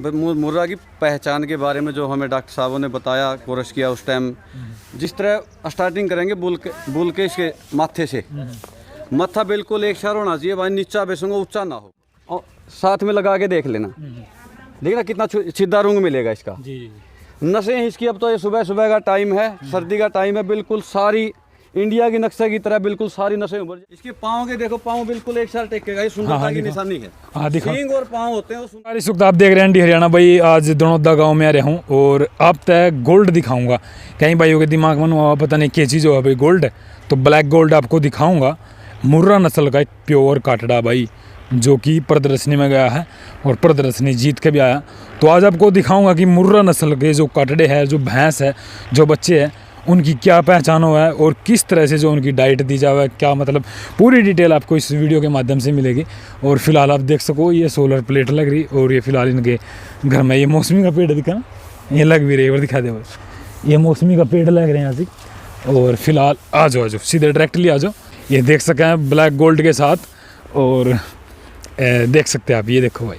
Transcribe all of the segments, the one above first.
मुर्रा की पहचान के बारे में जो हमें डॉक्टर साहबों ने बताया, कोर्स किया उस टाइम, जिस तरह स्टार्टिंग करेंगे बुल के इसके माथे से, मत्था बिल्कुल एक शर होना चाहिए भाई, नीचा बेसूंगा ऊंचा ना हो। और साथ में लगा के देख लेना, देखना कितना सीधा रूंग मिलेगा इसका। नसें इसकी अब तो ये सुबह सुबह का टाइम है, सर्दी का टाइम है, बिल्कुल सारी इंडिया की नक्शे की तरह बिल्कुल सारी नसें उभर। इसके पाँव के देखो, पाँव बिल्कुल एक साथ टेकेगा, ये सुंदरता की निशानी है। सींग और पाँव होते हैं वो। इस वक्त आप देख रहे हैं डी हरियाणा भाई, आज दोनोदा गांव में आ रहा हूँ और आप तय गोल्ड दिखाऊंगा। कई भाइयों के दिमाग में पता नहीं क्या चीज़ हो भाई गोल्ड, तो ब्लैक गोल्ड आपको दिखाऊंगा। मुर्रा नस्ल का एक प्योर काटड़ा भाई, जो कि प्रदर्शनी में गया है और प्रदर्शनी जीत के भी आया। तो आज आपको दिखाऊंगा कि मुर्रा नस्ल के जो काटड़े हैं, जो भैंस है, जो बच्चे हैं, उनकी क्या पहचान हुआ है और किस तरह से जो उनकी डाइट दी जाए, क्या मतलब पूरी डिटेल आपको इस वीडियो के माध्यम से मिलेगी। और फिलहाल आप देख सको ये सोलर प्लेट लग रही, और ये फिलहाल इनके घर में ये मौसमी का पेड़ दिखा, ये लग भी रही है, दिखा दे भाई, ये मौसमी का पेड़ लग रहे हैं यहाँ से। और फिलहाल आ जाओ सीधे डायरेक्टली आ जाओ, ये देख सकें हैं ब्लैक गोल्ड के साथ। और देख सकते हैं आप, ये देखो भाई,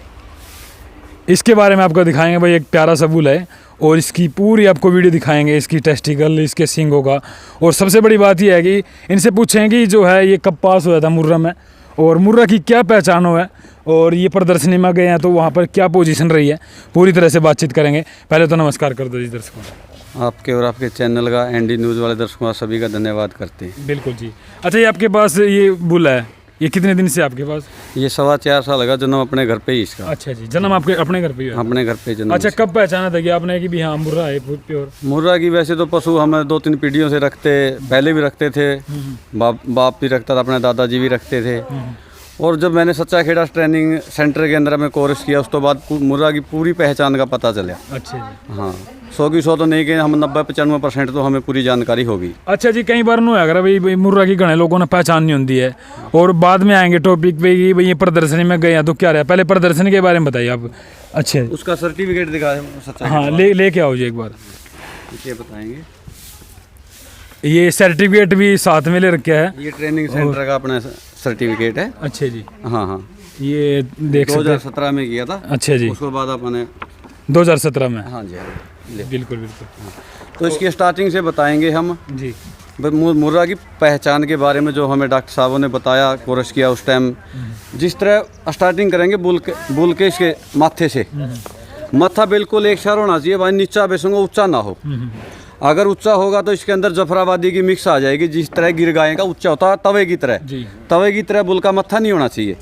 इसके बारे में आपको दिखाएंगे भाई। एक प्यारा सा बुल है और इसकी पूरी आपको वीडियो दिखाएंगे, इसकी टेस्टिकल, इसके सींगों का। और सबसे बड़ी बात यह है कि इनसे पूछें कि जो है ये कब पास हुआ था मुर्रा में, और मुर्रा की क्या पहचान हो है, और ये प्रदर्शनी में गए हैं तो वहाँ पर क्या पोजीशन रही है, पूरी तरह से बातचीत करेंगे। पहले तो नमस्कार कर दो जी दर्शकों। आपके और आपके चैनल का, एनडी न्यूज़ वाले दर्शकों सभी का धन्यवाद करते हैं। बिल्कुल जी। अच्छा, ये आपके पास ये बुल है, ये कितने दिन से आपके पास? ये 4.25 साल का, जन्म अपने घर पे ही इसका। अच्छा जी, जन्म आपके अपने घर पे ही हुआ? अपने घर पे जन्म। अच्छा, कब पहचाना था कि आपने कि भी हाँ मुर्रा है प्योर? मुर्रा की वैसे तो पशु हम 2-3 पीढ़ियों से रखते, पहले भी रखते थे, बाप भी रखता था, अपने दादाजी भी रखते थे। और जब मैंने सच्चा खेड़ा ट्रेनिंग सेंटर के अंदर में कोर्स किया, उसके बाद मुर्रा की पूरी पहचान का पता चला। अच्छा जी। हाँ, 100 की 100 तो नहीं कि हम 90-95% तो हमें पूरी जानकारी होगी। अच्छा जी, कई बार नो अगर भाई मुर्रा की घने लोगों ने पहचान नहीं होती है, और बाद में आएंगे टॉपिक पे कि भाई ये प्रदर्शनी में गए हैं तो क्या रहा। पहले प्रदर्शनी के बारे में बताइए आप। अच्छा, उसका सर्टिफिकेट दिखा सच्चा। हाँ, लेके आओ जी एक बार, ये बताएंगे। ये सर्टिफिकेट भी साथ में ले रखा है, ये ट्रेनिंग सेंटर का अपना सर्टिफिकेट है। अच्छा जी। हाँ, ये देख सकते हैं 2017 में किया था। अच्छा जी, उसके बाद अपने 2017 में। हाँ जी, बिल्कुल। तो इसकी स्टार्टिंग से बताएंगे हम जी। मुर्रा की पहचान के बारे में जो हमें डॉक्टर साहबों ने बताया, कोर्स किया उस टाइम, जिस तरह स्टार्टिंग करेंगे बुल के इसके माथे से, मत्था बिल्कुल एक शर होना चाहिए भाई, नीचा बेसूंगा ऊंचा ना हो। अगर ऊंचा होगा तो इसके अंदर जफराबादी की मिक्स आ जाएगी, जिस तरह गिर गाय का ऊंचा होता है तवे की तरह बुल का मत्था नहीं होना चाहिए।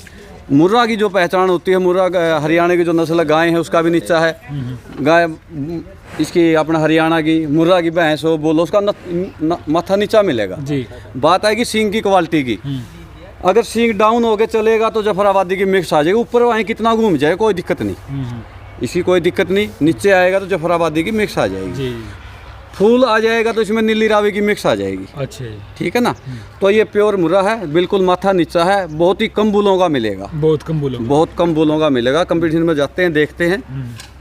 मुर्रा की जो पहचान होती है, मुर्रा हरियाणा की जो नस्ल गाय है उसका भी नीचा है, गाय इसकी अपना हरियाणा की मुर्रा की भैंस हो बोलो, उसका मत्था नीचा मिलेगा जी। बात आएगी सींग की क्वालिटी की, अगर सींग डाउन होके चलेगा तो जफराबादी की मिक्स आ जाएगी, ऊपर वहीं कितना घूम जाए कोई दिक्कत नहीं, इसकी कोई दिक्कत नहीं। नीचे आएगा तो जफराबादी की मिक्स आ जाएगी, फूल आ जाएगा तो इसमें नीली रावी की मिक्स आ जाएगी। अच्छा, ठीक है ना। तो ये प्योर मुर्रा है, बिल्कुल माथा नीचा है, बहुत ही कम बुलों का मिलेगा, बहुत कम बुलों का मिलेगा। कंपटीशन में जाते हैं, देखते हैं।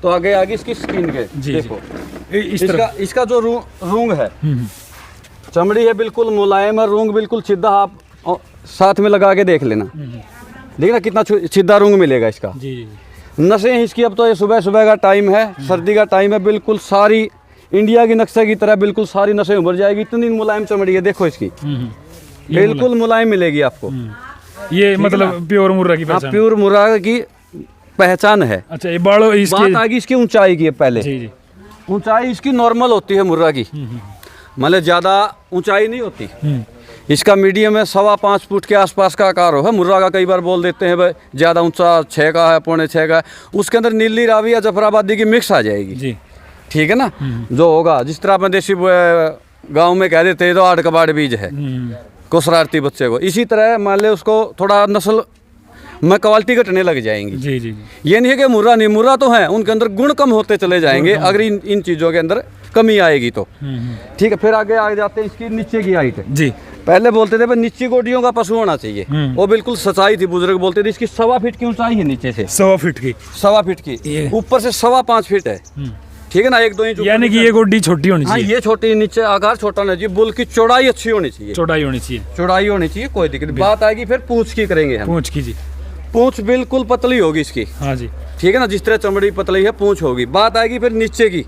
तो आगे इसकी स्किन के देखो, इसका जो रूंग है, चमड़ी है बिल्कुल मुलायम है, रूंग बिल्कुल सीधा। आप साथ में लगा के देख लेना, देखना कितना सीधा रूंग मिलेगा इसका। नसें इसकी अब तो ये सुबह सुबह का टाइम है, सर्दी का टाइम है, बिल्कुल सारी इंडिया की नक्शे की तरह बिल्कुल सारी नसें उभर जाएगी, इतनी मुलायम चमड़ी है। देखो इसकी बिल्कुल मुलायम मिलेगी आपको। ये मतलब प्योर मुर्रा की पहचान, प्योर मुर्रा की पहचान है। अच्छा, ये बात आ गई इसकी ऊंचाई की। पहले ऊंचाई इसकी नॉर्मल होती है मुर्रा की, मतलब ज्यादा ऊंचाई नहीं होती। इसका मीडियम है, 5.25 फुट के आसपास का आकार हो है। मुर्रा का कई बार बोल देते हैं भाई ज्यादा ऊंचा 6 का है, 6.25 का है, उसके अंदर नीली रावी या जफराबादी की मिक्स आ जाएगी। ठीक है ना। जो होगा जिस तरह अपने देसी गांव में कह देते हैं तो 8 कबाड़ बीज है को शरारती बच्चे को, इसी तरह मान ले उसको थोड़ा नस्ल में क्वालिटी घटने लग जाएंगी। जी। ये नहीं है कि मुर्रा नहीं, मुर्रा तो है, उनके अंदर गुण कम होते चले जाएंगे अगर इन चीज़ों के अंदर कमी आएगी तो। ठीक है, फिर आगे आ जाते हैं इसकी नीचे की हाइट जी। पहले बोलते थे नीची गोटियों का पशु होना चाहिए, वो बिल्कुल सच्चाई थी, बुजुर्ग बोलते थे। इसकी 1.25 फीट की ऊंचाई है, नीचे से 1.25 फीट की, ऊपर से 5.25 फीट है। ठीक है ना, 1-2 इंच, यानी कि ये गोड्डी छोटी होनी चाहिए। हाँ, ये छोटी, नीचे आकार छोटा होना चाहिए, बुल की चौड़ाई अच्छी होनी चाहिए, चौड़ाई होनी चाहिए, कोई दिक्कत। बात आएगी फिर पूंछ की, करेंगे हम पूंछ की जी। पूंछ बिल्कुल पतली होगी इसकी, हाँ जी। ठीक है ना, जिस तरह चमड़ी पतली है पूंछ होगी। बात आएगी फिर नीचे की।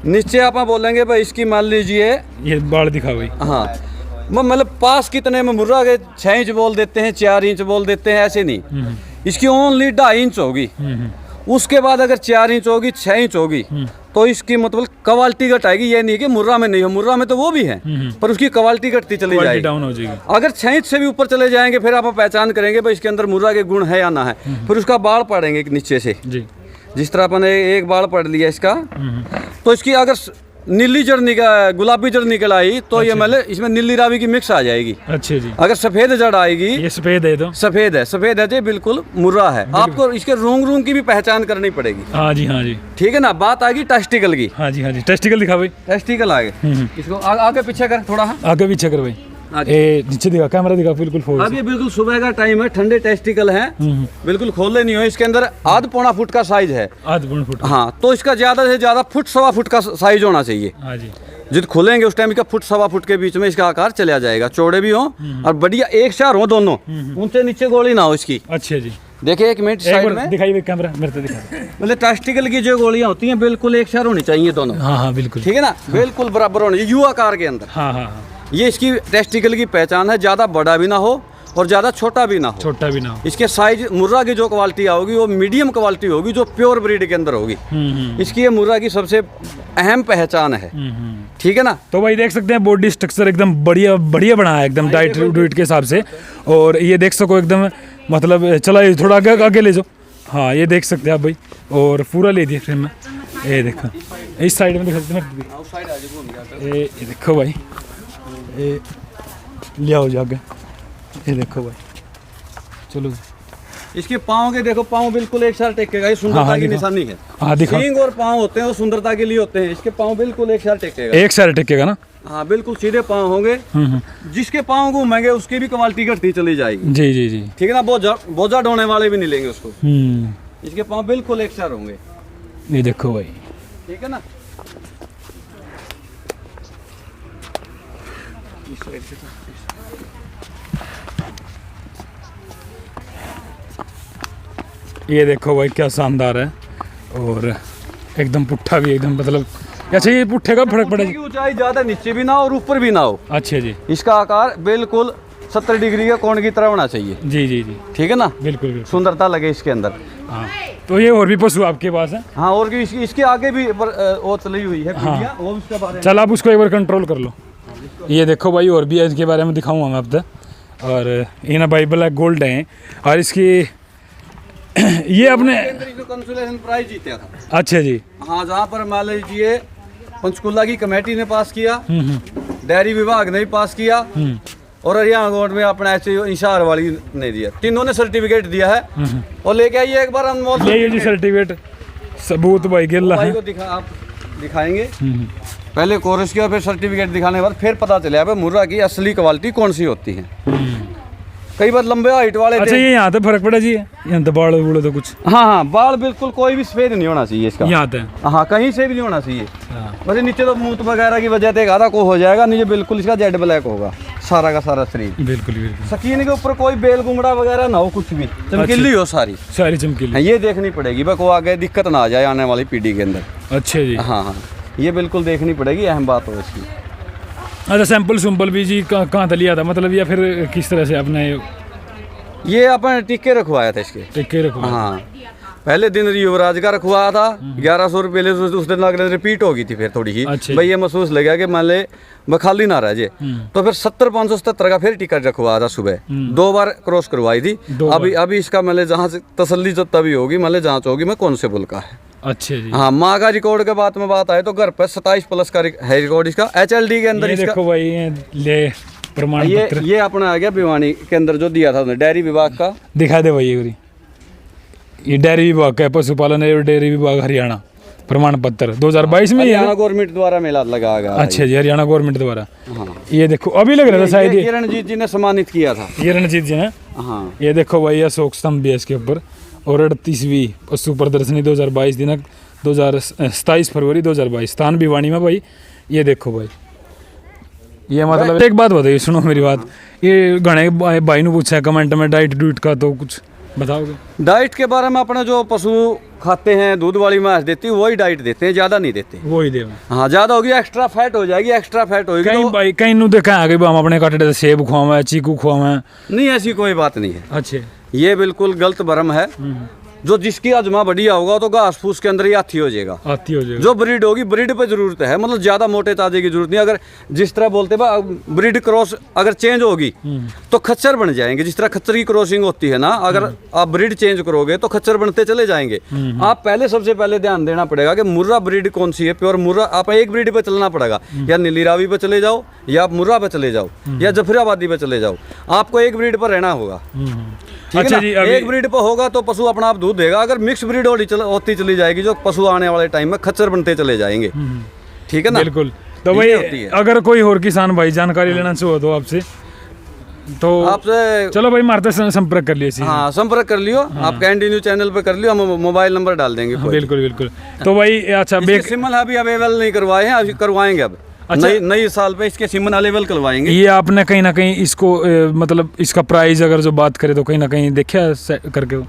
नीचे आप बोलेंगे भाई इसकी मान लीजिए, ये बाल दिखाओ भाई। हाँ मतलब पास कितने में मुर्रा के 6 इंच बोल देते हैं, 4 इंच बोल देते हैं, ऐसे नहीं। इसकी ओनली 2.5 इंच होगी। उसके बाद अगर 4 इंच होगी, 6 इंच होगी, तो इसकी मतलब क्वालिटी घटाएगी। ये नहीं कि मुर्रा में नहीं हो, मुर्रा में तो वो भी है, पर उसकी क्वालिटी घटती चली क्वालिटी जाएगी, डाउन हो जाएगी। अगर 6 इंच से भी ऊपर चले जाएंगे फिर आप पहचान करेंगे भाई इसके अंदर मुर्रा के गुण है या ना है। फिर उसका बाल पड़ेंगे नीचे से, जी। जिस तरह अपन ने एक बाल पढ़ लिया इसका, तो इसकी अगर नीली जड़ निकल, गुलाबी जड़ निकल आई तो ये मतलब इसमें नीली रावी की मिक्स आ जाएगी। अच्छा जी। अगर सफेद जड़ आएगी, ये सफेद है तो सफेद है, सफेद है जी, बिल्कुल मुर्रा है। आपको इसके रूंग रूंग की भी पहचान करनी पड़ेगी। हाँ जी, हाँ जी, ठीक है ना। बात आएगी टेस्टिकल की। हाँ जी, हाँ जी। टेस्टिकल दिखा भाई। टेस्टिकल आगे, इसको आगे पीछे कर थोड़ा। हाँ आगे पीछे कर भाई। आगे। ए नीचे दिखा, कैमरा दिखा बिल्कुल फोर। अब ये बिल्कुल सुबह का टाइम है, ठंडे टेस्टिकल हैं, बिल्कुल खोले नहीं हो। इसके अंदर आध पौना फुट का साइज है। आध पौना फुट। हाँ, तो इसका ज्यादा से ज्यादा फुट 1.25 फुट का साइज होना चाहिए। हाँ जी। जित खोलेंगे उस टाइम इसका 1.25 फुट के बीच में इसका आकार चला जाएगा। चौड़े भी हो और बढ़िया एक शार हो दोनों, ऊंचे नीचे गोली ना हो इसकी। अच्छा जी। देखिए एक मिनट एक साइड बार में दिखाइए कैमरा मेरे को दिखा। मतलब टेस्टिकल की जो गोलियां होती हैं बिल्कुल एक शार होनी चाहिए दोनों। हाँ हाँ बिल्कुल। ठीक है ना, बिल्कुल बराबर होनी चाहिए, यू आकार के अंदर। हाँ हाँ हाँ। ये इसकी टेस्टिकल की पहचान है। ज्यादा बड़ा भी ना हो और ज्यादा छोटा भी ना हो। छोटा भी ना हो। इसके साइज मुर्रा की जो क्वालिटी होगी वो मीडियम क्वालिटी होगी, जो प्योर ब्रीड के अंदर होगी। इसकी ये मुर्रा की सबसे अहम पहचान है। ठीक है ना। तो भाई देख सकते हैं बॉडी स्ट्रक्चर एकदम बढ़िया बढ़िया बना है, एकदम डाइट डूइट के हिसाब से। और ये देख सको एकदम मतलब चला थोड़ा आगे आगे ले जाओ। हाँ ये देख सकते हैं आप भाई, और पूरा ले दिया फ्रेम में। ये देखो इस साइड में दिखा सकते हैं। ये देखो भाई, ये ले आओ जाके। ये देखो भाई, चलो इसके पाँव के देखो, पाँव बिल्कुल एक साथ टेकेगा। ये सुंदरता हाँ, की निशानी है। हाँ दिखा। सींग और पाँव होते हैं वो सुंदरता के लिए होते हैं। इसके पाँव बिल्कुल एक साथ टेकेगा। एक साइड टेकेगा ना। हाँ बिल्कुल सीधे पाँव होंगे। जिसके पाँव घूमेंगे उसकी भी क्वालिटी घटती चली जाएगी। जी जी जी। ठीक है ना। बोझा ढोने वाले भी नहीं लेंगे उसको। इसके पाँव बिल्कुल एक साथ होंगे। ये देखो भाई, ठीक है ना। ये देखो भाई क्या शानदार है। और एकदम पुट्ठा भी एकदम मतलब। अच्छा ये पुट्ठे का फर्क पड़ेगा। ऊंचाई ज्यादा नीचे भी ना हो और ऊपर भी ना हो। अच्छा जी। इसका आकार बिल्कुल 70 डिग्री का कोण की तरह होना चाहिए। जी जी जी। ठीक है ना। बिल्कुल बिल्कुल। सुंदरता लगे इसके अंदर। हाँ तो ये और भी पशु आपके पास है। हाँ और भी इसके आगे भी वो चली हुई है। हाँ। वो उसके बारे में। चल आप उसको एक बार कंट्रोल कर लो। ये देखो भाई, और भी इसके बारे में दिखाऊंगा मैं अब तक। और ये ना भाई ब्लैक गोल्ड है। और इसकी ये अपने कंसोलेशन प्राइज जीता था। अच्छा जी। हाँ, जहाँ पर मान लीजिए पंचकुला की कमेटी ने पास किया, डेयरी विभाग ने भी पास किया, और हरियाणा गवर्नमेंट में अपना ऐसे इंशार वाली ने दिया। तीनों ने सर्टिफिकेट दिया है। और लेके आइए एक बार अनमोल जी सर्टिफिकेट सबूत भाई गिल्ला है। को आप दिखाएंगे पहले कोर्स किया, फिर सर्टिफिकेट दिखाने के बाद फिर पता चला है मुर्रा की असली क्वालिटी कौन सी होती है। कई बार लंबे हाइट वाले। अच्छा ये यहाँ तो फर्क पड़ा जी, यहाँ तो बाल बूढ़े तो कुछ। हाँ हाँ, बाल बिल्कुल कोई भी सफेद नहीं होना चाहिए इसका। यहाँ तो हाँ कहीं से भी नहीं होना चाहिए। हाँ। वैसे नीचे तो मूत वगैरह की वजह से आधा को हो जाएगा, नीचे बिल्कुल इसका जेड ब्लैक होगा सारा का सारा शरीर। बिल्कुल बिल्कुल। सकीन के ऊपर कोई बेल गुंगड़ा वगैरह ना हो, कुछ भी चमकीली हो सारी। सारी चमकीली। ये देखनी पड़ेगी बस, वो आगे दिक्कत ना आ जाए आने वाली पीढ़ी के अंदर। अच्छा जी। हाँ हाँ, ये बिल्कुल देखनी पड़ेगी, अहम बात हो इसकी। अच्छा सैंपल सुम्पल भी जी कहाँ से लिया था मतलब, या फिर किस तरह से आपने? ये अपन टिक्के रखवाया था इसके। टिक्के रखवाया। हाँ पहले दिन युवराज का रखवाया था 1100 रुपये ले। उस दिन अगले रिपीट होगी थी फिर थोड़ी ही। अच्छा। भाई ये महसूस लगा कि मान ले मैं खाली ना रह जाए, तो फिर 70-577 का फिर टिकट रखवाया था सुबह। 2 बार क्रॉस करवाई थी। अभी इसका मतलब जहाँ से तसल्ली जो तभी होगी, मतलब जांच होगी मैं कौन से बुल का है। अच्छा जी। हाँ, माँ का रिकॉर्ड के बाद में बात आए तो घर पर 27 प्लस का है रिकॉर्ड इसका। HLD के अंदर इसका देखो भाई ले प्रमाण पत्र। ये अपना आ गया भिवानी के अंदर जो दिया था उन्होंने डेयरी विभाग का। दिखा दे भाई ये डेयरी विभाग का पशुपालन एवं डेयरी विभाग हरियाणा प्रमाण पत्र 2022 में हरियाणा गवर्नमेंट द्वारा मेला लगा गया। अच्छा जी, हरियाणा गवर्नमेंट द्वारा। हाँ। ये देखो अभी लग रहा था शायद ये रणजीत जी ने सम्मानित किया था। ये रणजीत जी ने। हाँ ये देखो भाई अशोक स्तंभ भी है इसके ऊपर। और 38वीं पशु प्रदर्शनी 2022 दिनांक 27 फरवरी 2022 स्थान भिवानी में भाई। ये देखो भाई, ये मतलब एक बात बताइए, सुनो मेरी बात। ये घने भाई ने पूछा कमेंट में डाइट डूट का, तो कुछ बताओगे? डाइट के बारे में अपने जो पशु खाते हैं, दूध वाली भैंस देती है वही डाइट देते हैं, ज़्यादा नहीं देते। वही दे हाँ, ज़्यादा होगी एक्स्ट्रा फैट हो जाएगी, एक्स्ट्रा फैट होगी कहीं तो भाई कहीं नु देखा है कि हम अपने काटे सेब खुआवा चीकू खुआवा। नहीं, ऐसी कोई बात नहीं है। अच्छे ये बिल्कुल गलत भरम है। जो जिसकी अजमा बढ़िया होगा तो घास फूस के अंदर ही हाथी हो जाएगा। आती हो जाएगा। जो ब्रीड होगी, ब्रीड पे जरूरत है, मतलब ज्यादा मोटे ताजे की जरूरत नहीं। अगर जिस तरह बोलते हैं ब्रीड क्रॉस अगर चेंज होगी तो खच्चर बन जाएंगे। जिस तरह खच्चर की क्रॉसिंग होती है ना, अगर आप ब्रीड चेंज करोगे तो खच्चर बनते चले जाएंगे। आप पहले सबसे पहले ध्यान देना पड़ेगा कि मुर्रा ब्रीड कौन सी है, प्योर मुर्रा। आप एक ब्रीड पे चलना पड़ेगा, या नीली रावी पे चले जाओ, या आप मुर्रा पे चले जाओ, या जफराबादी पे चले जाओ। आपको एक ब्रीड पर रहना होगा। अच्छा जी, एक ब्रीड पर होगा तो पशु अपना आप दूध देगा। अगर मिक्स ब्रीड होती चली जाएगी जो पशु आने वाले टाइम में खच्चर बनते चले जाएंगे। ठीक है ना? बिल्कुल। तो भाई अगर कोई और किसान भाई जानकारी लेना चाहो तो आपसे, तो आपसे चलो भाई मारते संपर्क कर लिए। हाँ, संपर्क कर लियो। आप कैंडी न्यूज चैनल पे कर लियो, हम मोबाइल नंबर डाल देंगे। बिल्कुल बिल्कुल। तो भाई अच्छा, सिमल अभी अवेलेबल नहीं करवाए हैं, अभी करवाएंगे। अब नई साल पे इसके सिमन अवेलेबल करवाएंगे। ये आपने कहीं ना कहीं इसको मतलब इसका प्राइस अगर जो बात करें तो कहीं ना कहीं देखा करके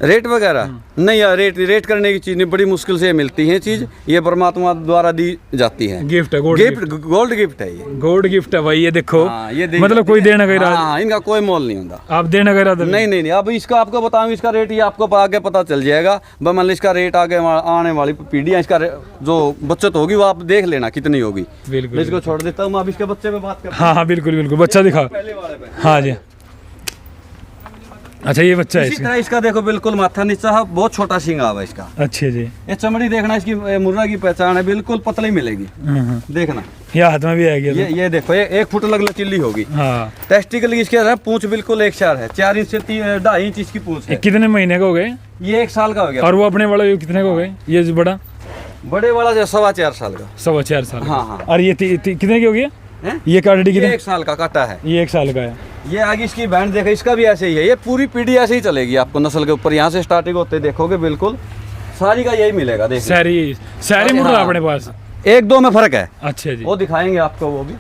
रेट वगैरह नहीं यार, रेट करने की चीज़ नहीं, बड़ी मुश्किल से मिलती है चीज़। ये परमात्मा द्वारा दी जाती है। गिफ्ट है, गोल्ड गिफ्ट है ये। गोल्ड गिफ्ट है भाई, ये देखो। हाँ, ये मतलब कोई देने का इरादा? हाँ, इनका कोई मोल नहीं होता। आप देने का इरादा? नहीं। अब इसका आपको बताऊंगा, इसका रेट ये आपको आगे पता चल जाएगा। मान लो इसका रेट आगे आने वाली पीढ़ियाँ, इसका जो बचत होगी वो आप देख लेना कितनी होगी। बिल्कुल। इसको छोड़ देता हूँ, अब इसके बच्चे पे बात करते हैं। हाँ बिल्कुल बिल्कुल। बच्चा दिखा पहले वाले पे। हाँ जी। अच्छा, ये बच्चा है इसी तरह इसका देखो, बिल्कुल माथा नीचा है, बहुत छोटा सिंगा है इसका। अच्छे जी। ये चमड़ी देखना, इसकी मुर्रा की पहचान है, बिल्कुल पतली मिलेगी। देखना, ये हाथ में भी आ गया। ये देखो, ये 1 फुट लगना चिल्ली होगी। हाँ। टेस्टिकल इसके पूंछ बिल्कुल एक शार है, 4 इंच से 2.5 इंच इसकी पूंछ है। कितने महीने का हो गए? ये 1 साल का हो गया। और वो अपने वाला कितने का हो गए? ये जो बड़ा बड़े वाला जो 4.25 साल का। 4.25 साल। हाँ। और ये कितने की हो गया? ये काटी कितने? 1 साल का काटा है। ये 1 साल का है। ये आगे इसकी बैंड देखो, इसका भी ऐसे ही है। ये पूरी पीढ़ी ऐसे ही चलेगी आपको नस्ल के ऊपर। यहाँ से स्टार्टिंग होते देखोगे बिल्कुल सारी का यही मिलेगा। देखो सारी मुर्रा अपने पास 1-2 में फर्क है। अच्छा जी, वो दिखाएंगे आपको वो भी।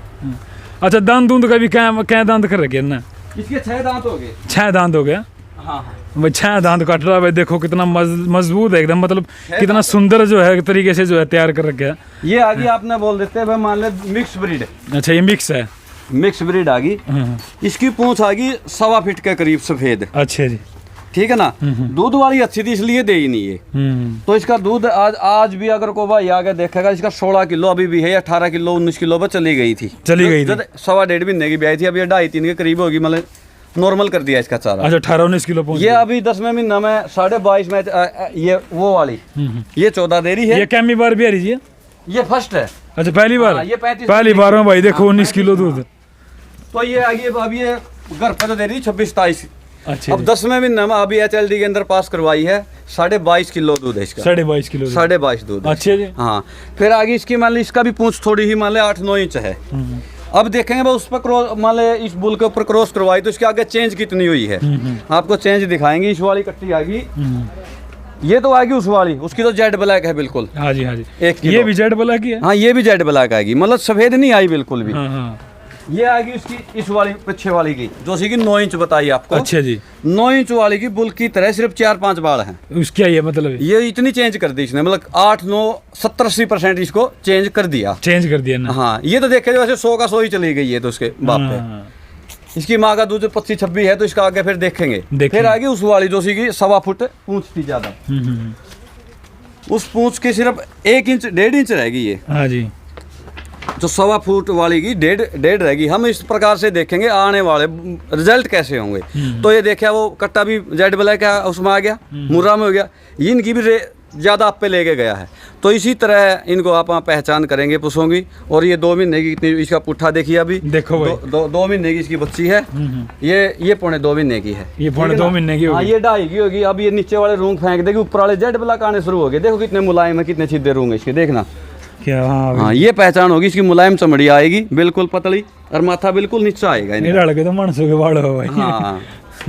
अच्छा, दांत दूंद का भी क्या दांत कर रखे ना? इसके 6 दांत हो गए। 6 दांत हो गया। हाँ। भाई 6 दांत काट रहा है भाई, देखो कितना मजबूत है एकदम, मतलब कितना सुंदर जो है तरीके से जो है तैयार कर रखा है। ये आगे आपने बोल देते हैं भाई, मान ले मिक्स ब्रीड। अच्छा, ये मिक्स है। मिक्स ब्रीड आ गई। इसकी पूंछ आ गई 1.25 फीट के करीब सफेद। अच्छा जी। ठीक है ना? दूध वाली अच्छी थी इसलिए दे ही नहीं है। तो इसका दूध आज भी अगर को भाई आगे देखेगा, इसका 16 किलो अभी भी है, 18 किलो 19 किलो पर चली गई थी। 1.25 महीने की ब्याई थी, अभी 2.5-3 के करीब होगी। मतलब नॉर्मल कर दिया इसका चारा। अच्छा, 18-19 किलो पहुंच ये अभी 10वें महीना में 22.5 में ये वो वाली ये 14 दे रही है। ये कैमी बार भी आ रही है? ये फर्स्ट है। अच्छा, पहली बार? ये 35 पहली बार में भाई देखो 19 किलो दूध। तो ये आगे अब ये घर पर तो दे रही 26-27। अच्छा। अब 10वें महीने में अभी HLD के अंदर पास करवाई है, 22.5 किलो दूध है इसका। 22.5 किलो? 22.5 दूध। अच्छा जी। हाँ। फिर आगे इसकी मान ली इसका भी पूंछ थोड़ी ही मान ले 8-9 इंच है। अब देखेंगे भाई उस पर क्रॉस, मान ले इस बुल के ऊपर क्रॉस करवाई तो इसके आगे चेंज कितनी हुई है। आपको चेंज दिखाएंगे। इस वाली कट्टी आ गई, ये तो आएगी उस वाली, उसकी तो जेड ब्लैक है बिल्कुल। हाँ जी, हाँ जी। 1 किलो। ये भी जेड ब्लैक ही है? हाँ, ये भी जेड ब्लैक आएगी, मतलब सफेद नहीं आई बिल्कुल भी। हाँ। ये आएगी उसकी इस वाली पीछे वाली की, जो सी की 9 इंच बताई आपको। अच्छा जी। 9 इंच वाली की बुल की तरह सिर्फ 4-5 बाल हैं। उसका ये मतलब ये इतनी चेंज कर दी इसने, मतलब 8-9-70-80% इसको चेंज कर दिया ना। हाँ, ये तो देखे वैसे 100 का 100 ही चली गई है तो उसके बाप पे। इसकी माँ का दूध 25-26 है, तो इसका आगे फिर देखेंगे। फिर आगे उस वाली जो सी की 1.25 फुट पूंछ थी ज्यादा। उस पूंछ की सिर्फ 1 इंच 1.5 इंच रहेगी ये। हाँ जी। जो 1.25 फुट वाली की 1.5 रहेगी। हम इस प्रकार से देखेंगे आने वाले रिजल्ट कैसे होंगे। तो ये देखा वो कट्टा भी जेड ब्लैक है, उसमें आ गया, मुर्रा में हो गया। इनकी भी ज़्यादा आप पे लेके गया है। तो इसी तरह इनको आप पहचान करेंगे पशुओं की। और ये 2 महीने की इतनी इसका पुट्ठा देखिए, अभी देखो भाई 2 महीने की इसकी बच्ची है। ये 2.25 महीने की है। ये 2.25 महीने की होगी। हाँ, ये 2.5 की होगी। अब ये नीचे वाले रूंग फेंक देगी, ऊपर वाले जेड ब्लैक आने शुरू हो गए। देखो कितने मुलायम है, कितने सीधे रूंग है इसके, देखना क्या। हाँ, ये पहचान होगी इसकी, मुलायम चमड़ी आएगी बिल्कुल पतली, और माथा बिल्कुल नीचा आएगा। लड़के तो मनसू के बाल हो भाई। हाँ,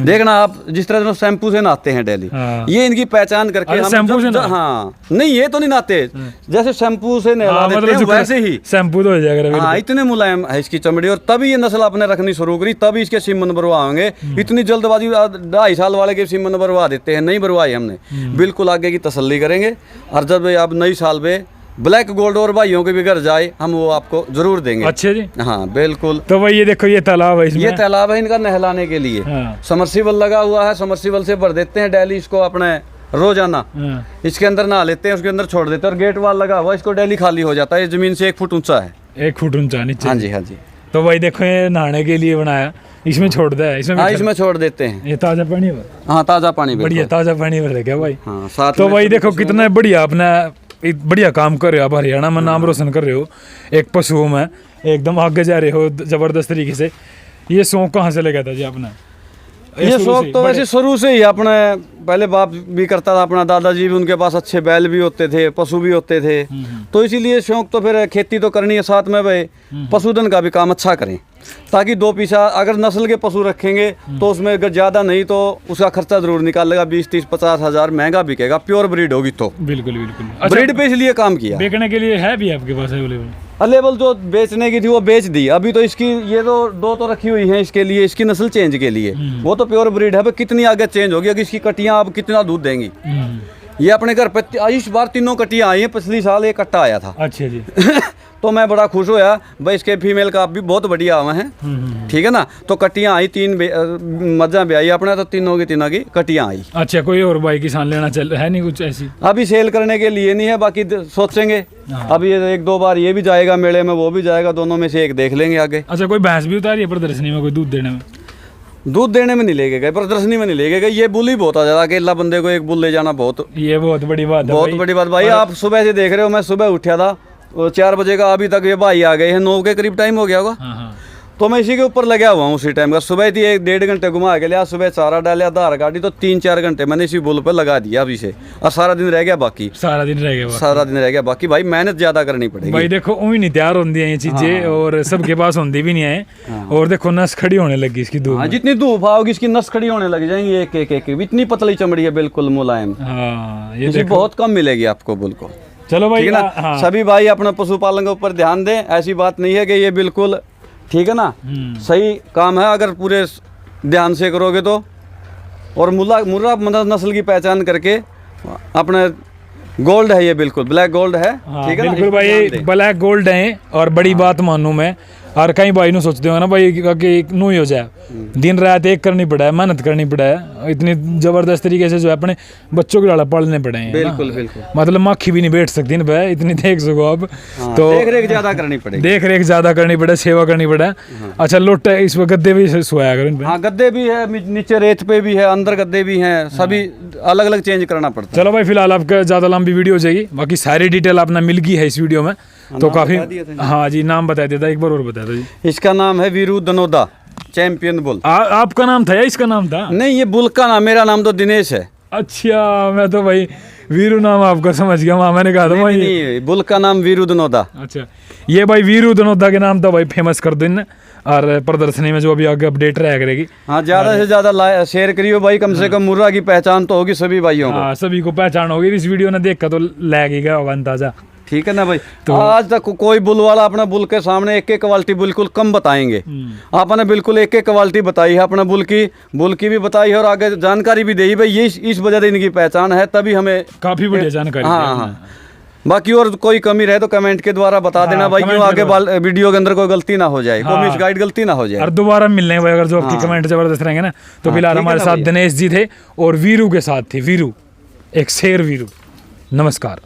देखना आप जिस तरह से शैम्पू से नहाते हैं डेली, हाँ। ये इनकी पहचान करके अरे हम शैम्पू से नहा- हाँ नहीं ये तो नहीं नहाते, जैसे शैम्पू से नहला हाँ, देते हैं जो वैसे ही। शैम्पू तो हो जाएगा। हाँ इतने मुलायम है इसकी चमड़ी, और तभी ये नस्ल आपने रखनी शुरू करी, तभी इसके सिम बनवाएंगे। इतनी जल्दबाजी 2.5 साल वाले के सिम बनवा देते हैं, नहीं बनवाई हमने, बिल्कुल आगे की तसल्ली करेंगे। और जब अब नई साल में ब्लैक गोल्ड और भाइयों के भी घर जाए हम वो आपको जरूर देंगे। अच्छा जी, हाँ बिल्कुल। तो भाई ये देखो ये तालाब है, इसमें ये तालाब है इनका नहलाने के लिए, हाँ। समरसीबल लगा हुआ है, समरसीबल से भर देते हैं डेली इसको अपने रोजाना, हाँ। इसके अंदर नहा लेते हैं, उसके अंदर छोड़ देते हैं, और गेट वाल लगा हुआ इसको डेली खाली हो जाता है। ये जमीन से 1 फुट ऊंचा है। 1 फुट ऊंचा नीचे। हाँ जी हाँ जी। तो भाई देखो ये नहाने के लिए बनाया, इसमें छोड़ दिया है, इसमें हाँ भी इसमें छोड़ देते हैं। ये ताजा पानी है, हाँ ताज़ा पानी बढ़िया बिल्कुल। ताजा पानी भर क्या भाई। हाँ साथ तो में भाई सभी देखो पशुओं कितना बढ़िया आपने एक बढ़िया काम कर रहे हो आप, हरियाणा में नाम रोशन कर रहे हो एक पशुओं में, एकदम आगे जा रहे हो जबरदस्त तरीके से। ये शौक कहाँ से लगा था जी आपने? ये शुरू शौक से तो बड़े- वैसे शुरू से ही अपने, पहले बाप भी करता था, अपना दादाजी भी, उनके पास अच्छे बैल भी होते थे, पशु भी होते थे, तो इसीलिए शौक तो फिर खेती तो करनी है, साथ में भाई पशुधन का भी काम अच्छा करें, ताकि 2 पैसा अगर नस्ल के पशु रखेंगे तो उसमें अगर ज़्यादा नहीं तो उसका खर्चा जरूर निकाल लेगा, 20, 30, 50 हज़ार महंगा बिकेगा, प्योर ब्रीड होगी तो। बिल्कुल बिल्कुल। अच्छा, ब्रीड पे इसलिए काम किया। बेचने के लिए है भी आपके पास अवेलेबल? अलेबल जो बेचने की थी वो बेच दी, अभी तो इसकी ये तो 2 तो रखी हुई हैं इसके लिए, इसकी नस्ल चेंज के लिए, वो तो प्योर ब्रीड है। अब कितनी आगे चेंज होगी, अगर इसकी कटियां अब कितना दूध देंगी। ये अपने घर पे इस बार 3 कटियां आई हैं, पिछली साल 1 कट्टा आया था। अच्छा जी। तो मैं बड़ा खुश होया भाई, इसके फीमेल का भी बहुत बढ़िया आवा है, ठीक है ना। तो कटियां आई, 3 मज्जा भी आई अपने, तो तीनों की कटियां आई। अच्छा, कोई और भाई किसान लेना चल है नहीं कुछ ऐसी? अभी सेल करने के लिए नहीं है, बाकी सोचेंगे। अभी ये 1-2 बार ये भी जाएगा मेले में, वो भी जाएगा, दोनों में से एक देख लेंगे आगे। अच्छा, कोई भैंस भी उतारी है प्रदर्शनी में, कोई दूध देने में? दूध देने में नहीं लेके गए, प्रदर्शनी में नहीं लेके गए, ये बुल ही बहुत आ जाता, अकेला बंदे को 1 बुल ले जाना बहुत ये बहुत बड़ी बात है बहुत भाई। बड़ी बात भाई। आप सुबह से देख रहे हो, मैं सुबह उठा था 4 बजे का, अभी तक ये भाई आ गए हैं, 9 के करीब टाइम हो गया होगा। हाँ हाँ। तो मैं इसी के ऊपर लगा हुआ हूँ उसी टाइम का। सुबह थी 1-1.5 घंटे घुमा के लिया, सुबह चारा डाला, आधार गाड़ी, तो 3-4 घंटे मैंने इसी बुल पर लगा दिया अभी से, और सारा दिन रह गया बाकी, सारा दिन रह गया बाकी। सारा दिन रह गया बाकी। भाई मेहनत ज्यादा करनी पड़ेगी भाई देखो उही नहीं तैयार होती है ये चीजें, और सबके पास होती भी नहीं है। और देखो नस खड़ी होने लगी इसकी दूध हाँ, में। जितनी धूप आओगी इसकी नस खड़ी होने लग जाएंगी, एक इतनी पतली चमड़ी है, बिल्कुल मुलायम। हाँ ये इसी देखो। बहुत कम मिलेगी आपको बुल को, चलो भाई, ठीक है ना। हाँ। सभी भाई अपना पशुपालन के ऊपर ध्यान दें, ऐसी बात नहीं है कि ये बिल्कुल ठीक है ना, सही काम है अगर पूरे ध्यान से करोगे तो। और मुर्रा नस्ल की पहचान करके अपने गोल्ड है, ये बिल्कुल ब्लैक गोल्ड है, हाँ, ठीक है ना। बिल्कुल इस पे भाई ध्यान दें। ब्लैक गोल्ड है। और बड़ी बात मानूं मैं, और कई भाई नु सोचते हो ना भाई कि नू ही हो जाए, दिन रात एक करनी पड़ा है, मेहनत करनी पड़ा है, इतनी जबरदस्त तरीके से जो है अपने बच्चों के लाला पालने पड़े हैं। बिल्कुल बिल्कुल। मतलब माखी भी नहीं बैठ सकती ना भाई, इतनी देख सको आप। हाँ, तो देख रेख ज्यादा करनी पड़ेगी। देख रेख ज्यादा करनी पड़े, सेवा करनी पड़े। अच्छा, लोट इस वक्त गद्दे भी सोया करो इन पे। हाँ गद्दे भी है, नीचे रेत पे भी है, अंदर गद्दे भी हैं, सभी अलग अलग चेंज करना पड़ता है। चलो भाई, फिलहाल आपका ज़्यादा लंबी वीडियो हो जाएगी, बाकी सारी डिटेल आपने मिल गई है इस वीडियो में, तो काफ़ी। बता दिए थे। हाँ जी, नाम बता देता, एक बार और बता दो जी। इसका नाम है वीरू दनोदा चैंपियन बुल। आपका नाम था या इसका नाम था? नहीं ये बुल का नाम, मेरा नाम तो दिनेश है। अच्छा, मैं तो भाई वीरू नाम आपका समझ गया, वहाँ मैंने कहा था भाई। नहीं बुल का नाम वीरू दनोदा। अच्छा, ये भाई वीरू दनोदा के नाम था भाई, फेमस कर दो इनने, और प्रदर्शनी में जो अभी आगे अपडेट रहा करेगी। हाँ ज्यादा से ज्यादा शेयर करियो भाई, कम से कम मुर्रा की पहचान तो होगी सभी भाइयों को। हाँ, सभी को पहचान होगी, इस वीडियो ने देख कर तो लगेगा होगा अंदाजा। ठीक है ना भाई। तो आज तक कोई बुल वाला अपना बुल के सामने एक क्वालिटी बिल्कुल कम बताएंगे, आपने बिल्कुल एक क्वालिटी बताई है अपना बुल की भी बताई है, और आगे जानकारी भी दी है भाई, ये इस वजह से इनकी पहचान है, तभी हमें काफी बढ़िया जानकारी हाँ दी हाँ। आपने। बाकी और कोई कमी रहे तो कमेंट के द्वारा बता देना भाई, क्यों कमेंट आगे वीडियो के अंदर कोई गलती ना हो जाए, कोई मिसगाइड गलती ना हो जाए। और दोबारा मिलने भाई, अगर जो आपकी कमेंट जबरदस्त रहेंगे ना, तो फिलहाल ठीक है हमारे ना साथ भैया। दिनेश जी थे, और वीरू के साथ थे, वीरू एक शेर वीरू। नमस्कार।